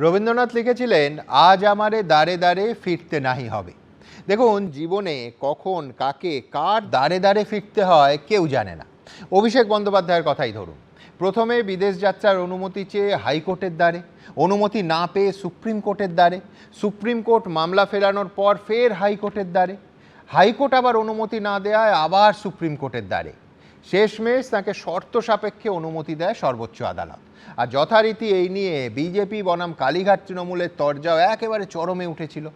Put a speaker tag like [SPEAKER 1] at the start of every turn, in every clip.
[SPEAKER 1] রবীন্দ্রনাথ লিখেছিলেন, আজ আমারে দাঁড়ে দাঁড়ে ফিরতে নাহি হবে। দেখুন, জীবনে কখন কাকে কার দাঁড়ে দাঁড়ে ফিরতে হয় কেউ জানে না। অভিষেক বন্দ্যোপাধ্যায়ের কথাই ধরুন, প্রথমে বিদেশ যাত্রার অনুমতি চেয়ে হাইকোর্টের দ্বারে, অনুমতি না পেয়ে সুপ্রিম কোর্টের দ্বারে, সুপ্রিম কোর্ট মামলা ফেরানোর পর ফের হাইকোর্টের দ্বারে, হাইকোর্ট আবার অনুমতি না দেওয়ায় আবার সুপ্রিম কোর্টের দ্বারে, শেষমেশ তাকে শর্ত সাপেক্ষে অনুমতি দেয় সর্বোচ্চ আদালত। আর যথারীতি এই নিয়ে বিজেপি বনাম কালীঘাট তৃণমূলের তরজাও একেবারে চরমে উঠেছিল।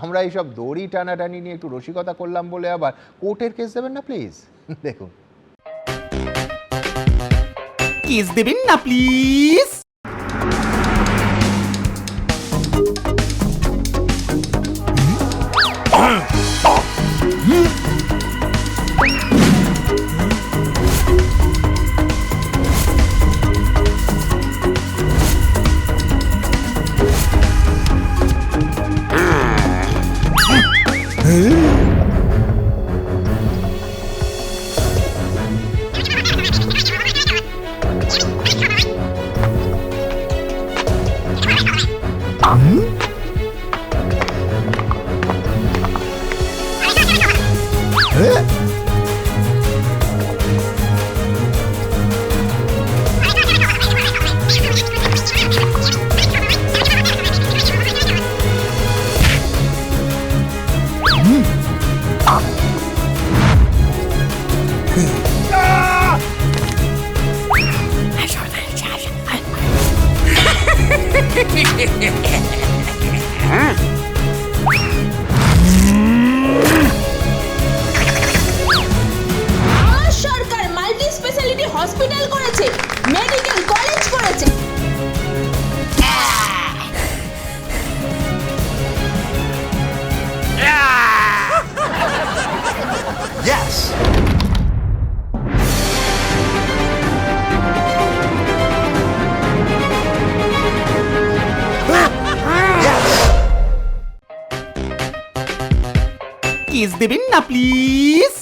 [SPEAKER 1] আমরা এইসব দড়ি টানাটানি নিয়ে একটু রসিকতা করলাম বলে আবার কোর্টের কেস দেবেন না প্লিজ। দেখুন,
[SPEAKER 2] কেস দেবেন না please.
[SPEAKER 3] Sarkar multi speciality hospital করেছে, মেডিকেল কলেজ করেছে।
[SPEAKER 2] Yes. কেস দেবেন না প্লিজ।